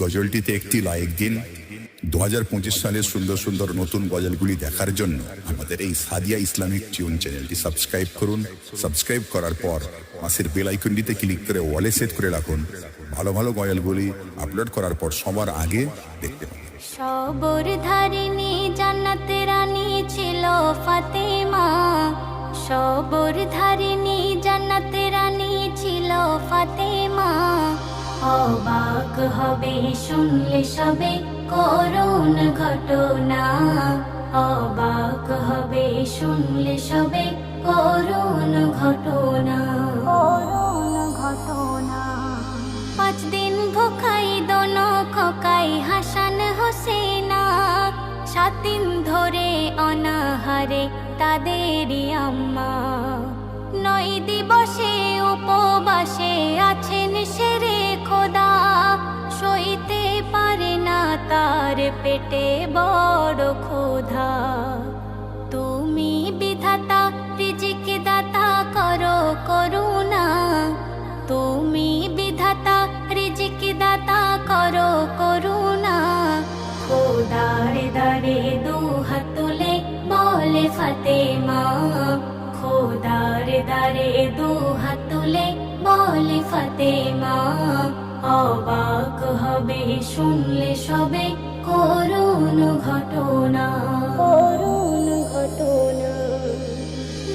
গজলটিতে একটি লাইক দিন। 2025 সালের সুন্দর সুন্দর নতুন গজলগুলি দেখার জন্য আমাদের এই সাদিয়া ইসলামিক টিউন চ্যানেলটি সাবস্ক্রাইব করুন। সাবস্ক্রাইব করার পর পাশের বেল আইকনটিতে ক্লিক করে ওয়ালে সেট করে রাখুন। ভালো ভালো গজলগুলি আপলোড করার পর সবার আগে দেখতে পাবেন। সবর ধারিণী জান্নাতের রানী ছিল ফাতেমা, সবর ধারিণী জান্নাতের রানী ছিল ফাতেমা। অবাক হবে শুনলে সবে করুণ ঘটনা, অবাক হবে শুনলে সবে করুণ ঘটনা, করুণ ঘটনা। 5 দিন ভুখাই দোনো খোকাই হাসান হোসেনা, 7 দিন ধরে অনাহারে তাদেরই আম্মা। 9 দিবসে উপবাসে আছেন শেরে খোদা, সইতে পারে না তার পেটে বড় ক্ষুধা। তুমি বিধাতা রিজিক দাতা করো করুণা, তুমি বিধাতা রিজিক দাতা করো করুণা। খোদার দারে দুহাত তুলে বলে ফাতেমা, খোদার দারে দুহাত তুলে বলে ফাতেমা। অবাক হবে শুনলে সবে করুণ ঘটনা, করুণ ঘটনা।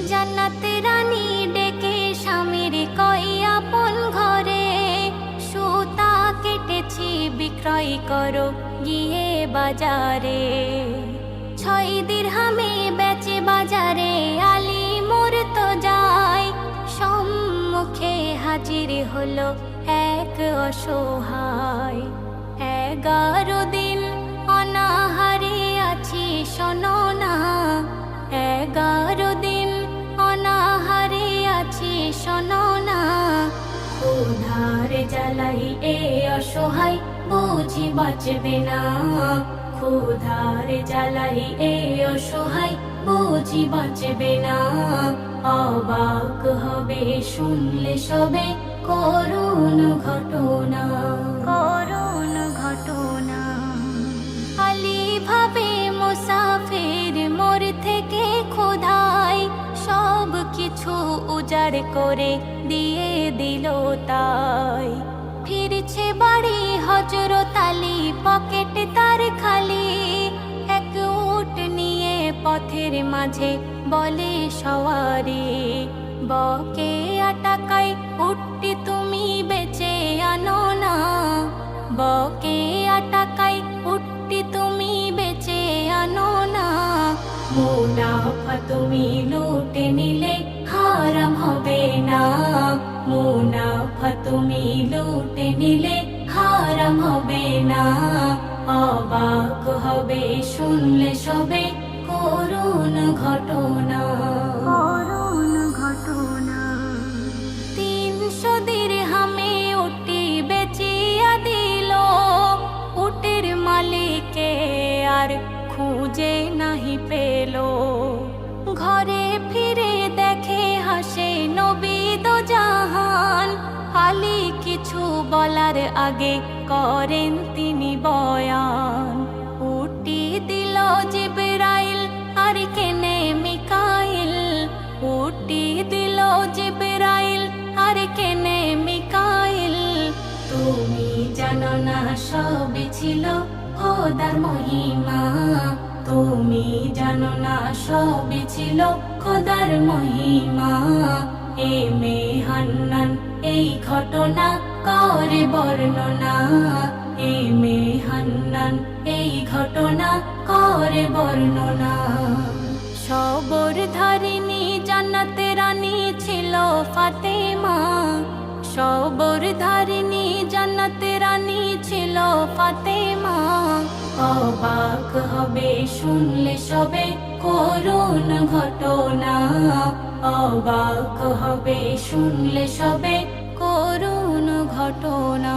জান্নাতের রানী ডেকে স্বামীর কই আপন ঘরে, সুতা কেটেছি বিক্রয় করো গিয়ে বাজারে। 6 দিরহামে বেচে বাজারে আলী মোর তো যায়, সম্মুখে হাজির হলো এক অসহায়। 11 দিন অনাহারে আছি শোনো না, 11 দিন অনাহারে আছি শোনো না। ক্ষুধার জ্বালাই এ অসহায় বুঝি বাঁচবে না, ক্ষুধার জ্বালাই এ অসহায় বুঝি বাঁচবে না। অবাক হবে শুনলে সবে করুণ ঘটনা, করুণ ঘটনা। আলী ভাবে মুসাফির মোর থেকে ক্ষুধায়, সব কিছু উজাড় করে দিয়ে দিল তাই। ফিরছে বাড়ি হযরত আলী, পকেট তার খালি। 1 উট নিয়ে পথের মাঝে বলে সওয়ারি, বকে টাকায় উটটি তুমি বেচে আনো না, বকে টাকায় উটটি তুমি বেচে আনো না। মুনাফা তুমি লুটে নিলে হারাম হবে না, মুনাফা তুমি লুটে নিলে হারাম হবে না। অবাক হবে শুনলে সবে করুণ ঘটনা, করুণ ঘটনা। 300 দিরহামে উটটি বেচিয়া দিল, উটের মালিকে আর খুঁজে নাহি পেল। ঘরে ফিরে দেখে হাসে নবী দো জাহান, আলী কিছু বলার আগে করেন তিনি বয়ান। উটটি দিল জিবরাইল আর কেনে মিকাইল, উটটি দিল জিবরাইল আর কেনে মিকাইল। তুমি জানো না সবই ছিল খোদার মহিমা, তুমি জানো না সবই ছিল খোদার মহিমা। এ মেহান্নান এই ঘটনা করে বর্ণনা, এ মেহান্নান এই ঘটনা করে বর্ণনা। সবর ধারিণী জান্নাতের রানী ছিল ফাতেমা, সবর ধারিণী জান্নাতের রানী ছিল ফাতেমা। অবাক হবে শুনলে সবে করুণ ঘটনা, অবাক হবে শুনলে সবে করুণ ঘটনা।